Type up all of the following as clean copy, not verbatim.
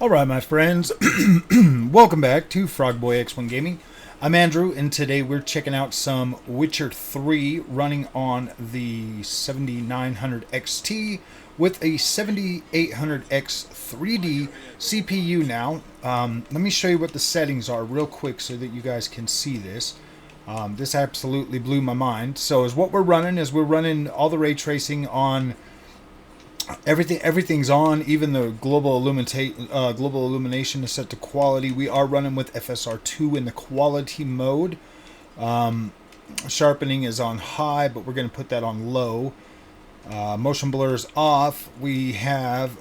Alright, my friends, welcome back to Frogboy X1 Gaming. I'm Andrew, and today we're checking out some Witcher 3 running on the 7900 XT with a 7800X 3D CPU now. Let me show you what the settings are real quick so that you guys can see this. This absolutely blew my mind. So is what we're running all the ray tracing on. Everything's on, even the global illumination is set to quality. We are running with FSR2 in the quality mode. Sharpening is on high, but we're going to put that on low. Motion blur is off. We have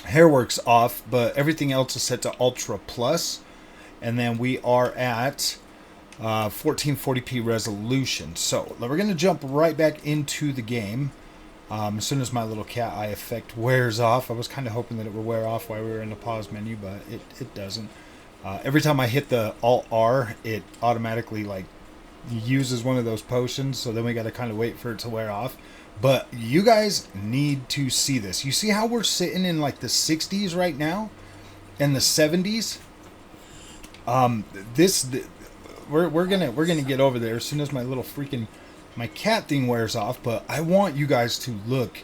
Hairworks off, but everything else is set to Ultra Plus. And then we are at 1440p resolution. So we're going to jump right back into the game. As soon as my little cat eye effect wears off, I was kind of hoping that it would wear off while we were in the pause menu, but it doesn't. Every time I hit the Alt-R, it automatically uses one of those potions, so then we got to kind of wait for it to wear off. But you guys need to see this. You see how we're sitting in like the 60s right now, and the 70s. We're gonna get over there as soon as my little freaking my cat thing wears off, but I want you guys to look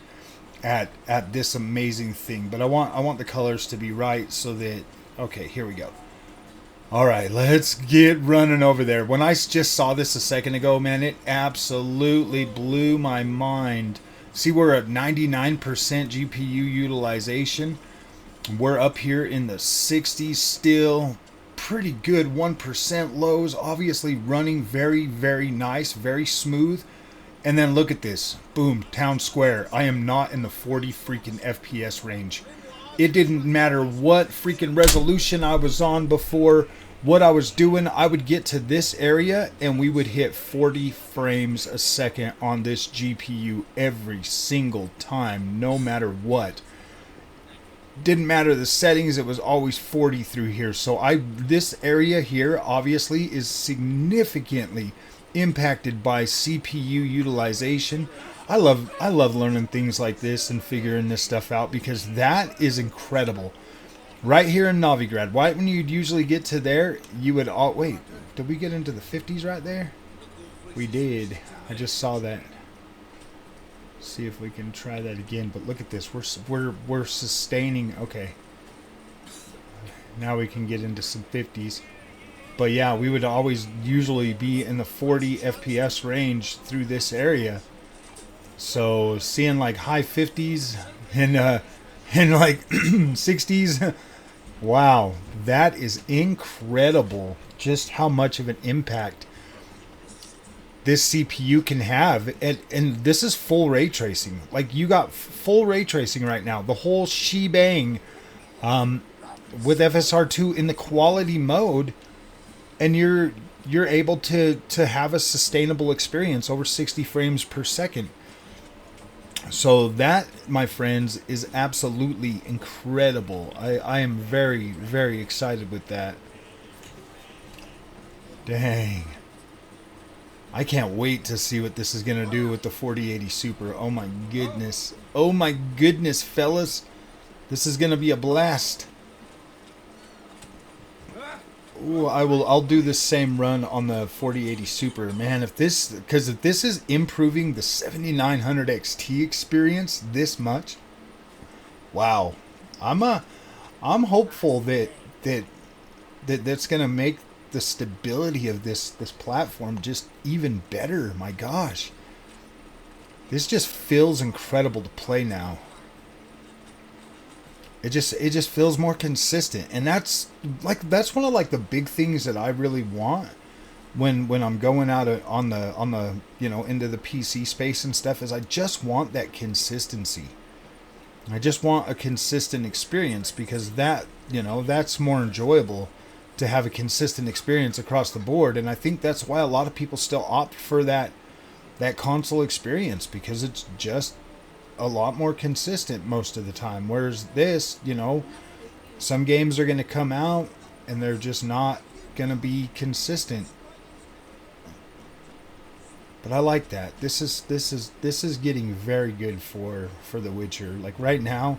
at this amazing thing. But I want the colors to be right so that, okay, here we go. All right, let's get running over there. When I just saw this a second ago, man, it absolutely blew my mind. See, we're at 99% GPU utilization. We're up here in the 60s still. Pretty good 1% lows, obviously running very, very nice, very smooth. And then look at this, boom, town square. I am not in the 40 freaking FPS range. It didn't matter what freaking resolution I was on before, what I was doing. I would get to this area and we would hit 40 frames a second on this GPU every single time, no matter what. Didn't matter the settings, it was always 40 through here. So this area here obviously is significantly impacted by CPU utilization. I love learning things like this and figuring this stuff out, because that is incredible. Right here in Novigrad, right when you'd usually get to there, you would wait, did we get into the 50s right there? We did. I just saw that. See if we can try that again. But look at this, we're sustaining. Okay, now we can get into some 50s. But yeah, we would always usually be in the 40 FPS range through this area. So seeing like high 50s and like 60s, wow, that is incredible. Just how much of an impact this CPU can have. And this is full ray tracing. Like, you got full ray tracing right now, the whole shebang, with FSR2 in the quality mode, and you're able to have a sustainable experience over 60 frames per second. So that, my friends, is absolutely incredible. I am very, very excited with that. Dang. I can't wait to see what this is going to do with the 4080 Super. Oh my goodness. Oh my goodness, fellas. This is going to be a blast. Ooh, I'll do the same run on the 4080 Super. Man, if this is improving the 7900 XT experience this much, wow. I'm hopeful that's going to make the stability of this platform just even better. My gosh, this just feels incredible to play now. It just feels more consistent, and that's one of the big things that I really want when I'm going out on the into the PC space and stuff, is I just want that consistency. I just want a consistent experience, because that's more enjoyable, to have a consistent experience across the board. And I think that's why a lot of people still opt for that console experience, because it's just a lot more consistent most of the time. Whereas this, some games are going to come out and they're just not going to be consistent. But I like that. This is getting very good for The Witcher. Like right now,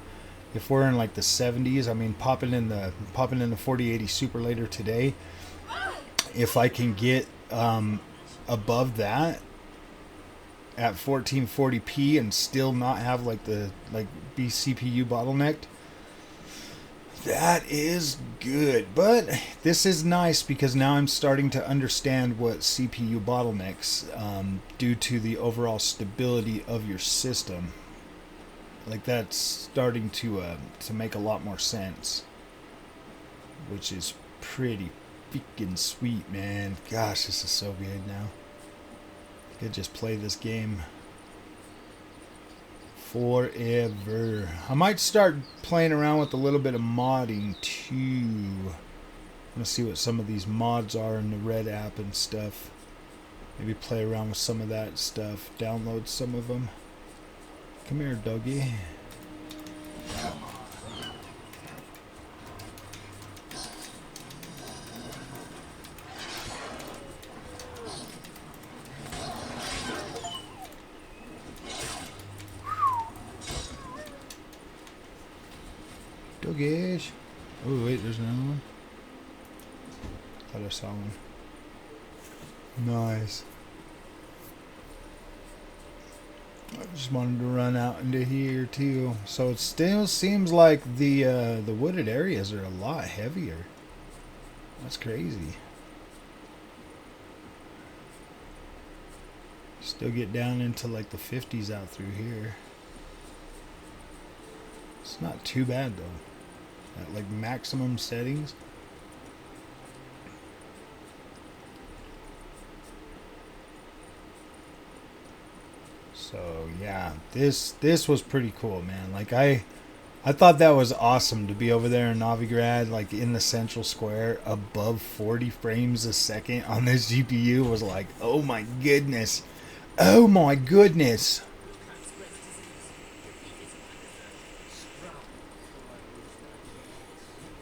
if we're in like the 70s, I mean, popping in the 4080 Super later today, if I can get above that at 1440p and still not have like be CPU bottlenecked, that is good. But this is nice because now I'm starting to understand what CPU bottlenecks due to the overall stability of your system. Like, that's starting to make a lot more sense, which is pretty freaking sweet, man. Gosh, this is so good now. I could just play this game forever. I might start playing around with a little bit of modding too. I'm gonna see what some of these mods are in the Red app and stuff. Maybe play around with some of that stuff. Download some of them. Come here, doggy. Doggish. Oh wait, there's another one. Thought I saw one. Nice. I just wanted to run out into here too. So it still seems like the wooded areas are a lot heavier. That's crazy. Still get down into like the 50s out through here. It's not too bad though. At like maximum settings. So yeah, this was pretty cool, man. Like I thought that was awesome to be over there in Novigrad, like in the central square, above 40 frames a second on this GPU was like, oh my goodness. Oh my goodness.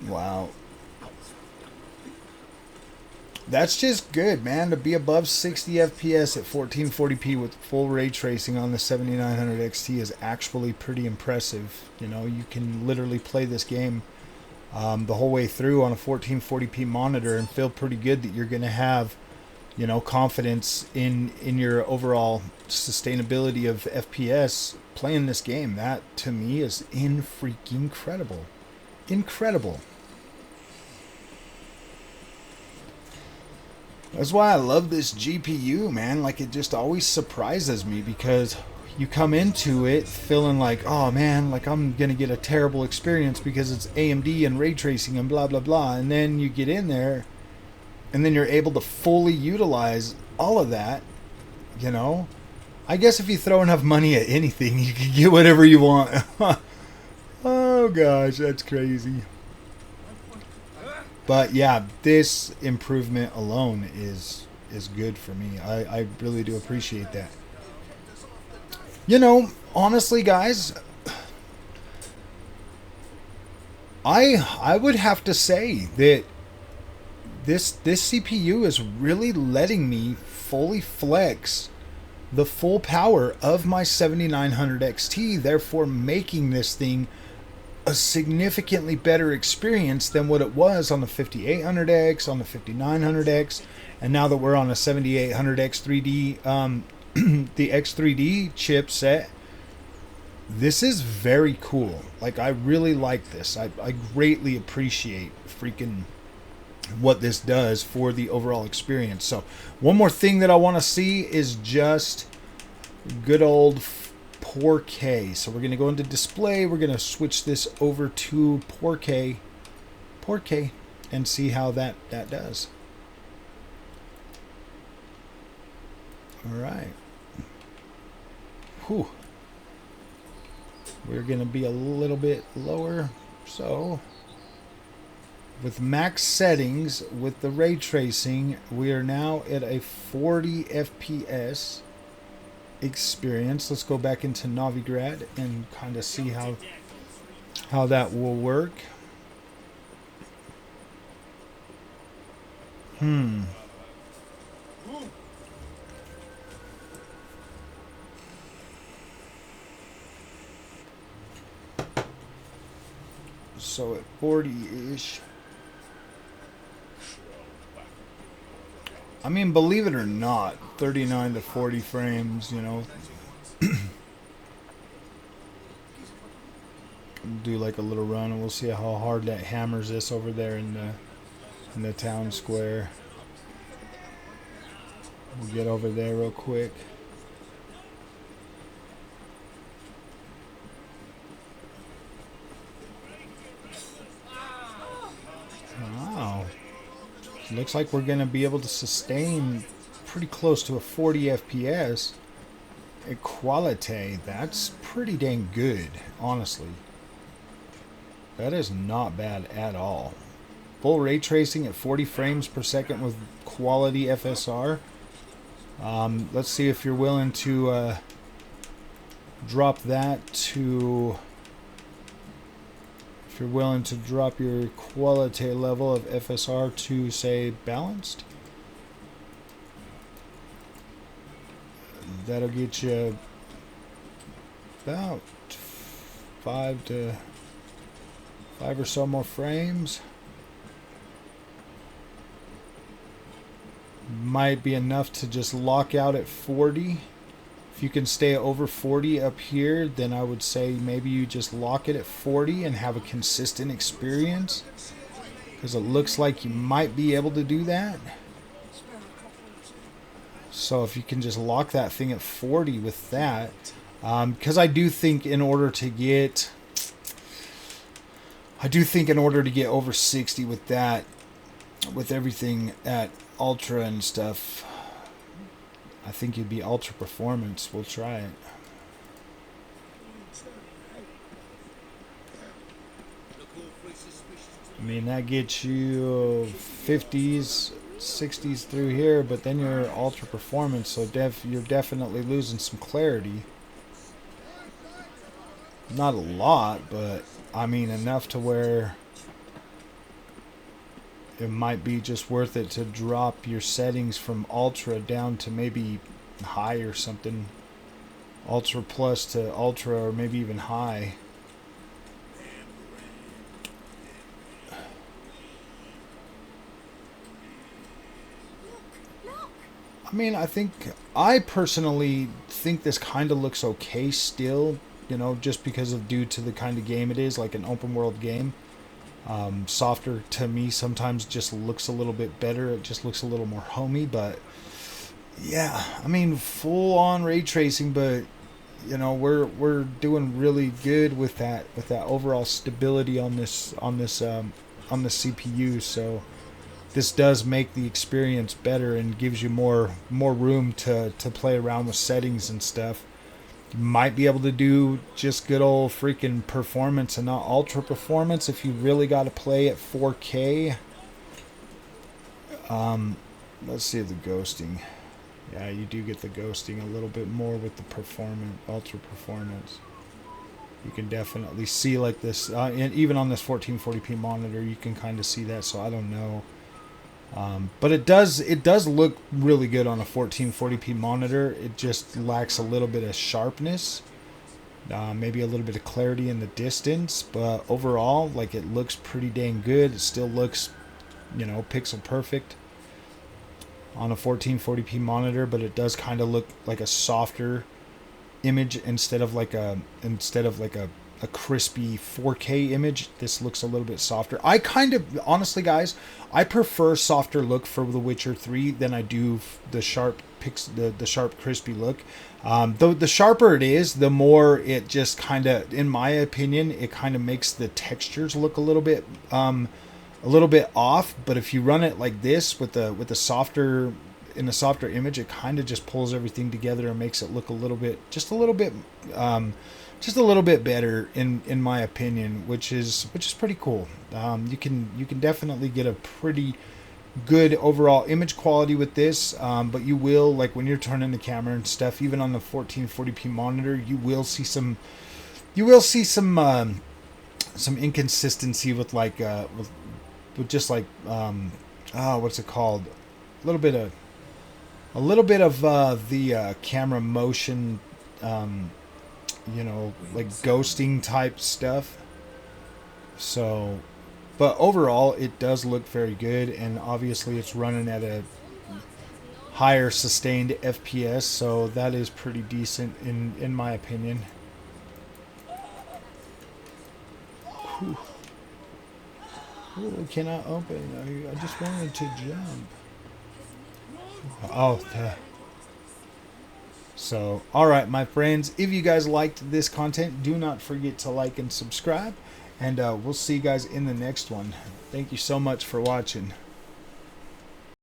Wow. That's just good, man, to be above 60 FPS at 1440p with full ray tracing on the 7900 XT is actually pretty impressive. You know, you can literally play this game the whole way through on a 1440p monitor and feel pretty good that you're going to have, you know, confidence in your overall sustainability of FPS playing this game. That, to me, is freaking incredible. Incredible. That's why I love this GPU, man. Like, it just always surprises me because you come into it feeling like, oh man, like I'm gonna get a terrible experience because it's AMD and ray tracing and blah blah blah, and then you get in there and then you're able to fully utilize all of that. You know, I guess if you throw enough money at anything, you can get whatever you want. Oh gosh, that's crazy. But yeah, this improvement alone is good for me. I really do appreciate that. You know, honestly, guys, I would have to say that this CPU is really letting me fully flex the full power of my 7900 XT, therefore making this thing a significantly better experience than what it was on the 5800X, on the 5900X, and now that we're on a 7800X3D, the X3D chipset. This is very cool. Like, I really like this. I greatly appreciate freaking what this does for the overall experience. So one more thing that I want to see is just good old 4K. So we're going to go into display. We're going to switch this over to 4K, and see how that does. All right. Whew. We're going to be a little bit lower. So with max settings, with the ray tracing, we are now at a 40 FPS experience. Let's go back into Novigrad and kind of see how that will work. So at 40-ish. I mean, believe it or not, 39 to 40 frames, you know. Do like a little run and we'll see how hard that hammers this over there in the town square. We'll get over there real quick. Wow. Looks like we're going to be able to sustain pretty close to a 40 FPS. Equality, that's pretty dang good, honestly. That is not bad at all. Full ray tracing at 40 frames per second with quality FSR. Let's see if you're willing to drop that to... If you're willing to drop your quality level of FSR to, say, balanced. That'll get you about 5 or so more frames. Might be enough to just lock out at 40. If you can stay over 40 up here, then I would say maybe you just lock it at 40 and have a consistent experience, because it looks like you might be able to do that. So if you can just lock that thing at 40 with that, because I do think in order to get over 60 with that, with everything at ultra and stuff, I think you'd be ultra performance. We'll try it. I mean, that gets you 50s, 60s through here, but then you're ultra performance, so you're definitely losing some clarity. Not a lot, but I mean enough to where it might be just worth it to drop your settings from ultra down to maybe high or something. Ultra plus to ultra, or maybe even high. I mean, I personally think this kind of looks okay still, you know, just because of due to the kind of game it is, like an open world game. Softer to me sometimes just looks a little bit better. It just looks a little more homey, but yeah, I mean, full on ray tracing, but you know, we're doing really good with that overall stability on this CPU. So this does make the experience better and gives you more room to play around with settings and stuff. You might be able to do just good old freaking performance and not ultra performance if you really got to play at 4K. Let's see the ghosting. Yeah, you do get the ghosting a little bit more with the ultra performance. You can definitely see like this, and even on this 1440p monitor, you can kind of see that. So I don't know. But it does look really good on a 1440p monitor. It just lacks a little bit of sharpness, maybe a little bit of clarity in the distance, but overall, like, it looks pretty dang good. It still looks, you know, pixel perfect on a 1440p monitor, but it does kind of look like a softer image instead of like a crispy 4K image. This looks a little bit softer. I kind of, honestly, guys, I prefer softer look for The Witcher 3 than I do the sharp crispy look. The sharper it is, the more it just kind of, in my opinion, it kind of makes the textures look a little bit off. But if you run it like this with a softer image, it kind of just pulls everything together and makes it look just a little bit better in my opinion, which is pretty cool. You can definitely get a pretty good overall image quality with this, but you will, like, when you're turning the camera and stuff, even on the 1440p monitor, you will see some inconsistency with like with just like what's it called, a little bit of the camera motion, you know, like ghosting type stuff. So, but overall, it does look very good, and obviously it's running at a higher sustained FPS, so that is pretty decent in my opinion. Whew. Oh, it cannot open. I just wanted to jump. Oh, so, alright, my friends, if you guys liked this content, do not forget to like and subscribe, and we'll see you guys in the next one. Thank you so much for watching.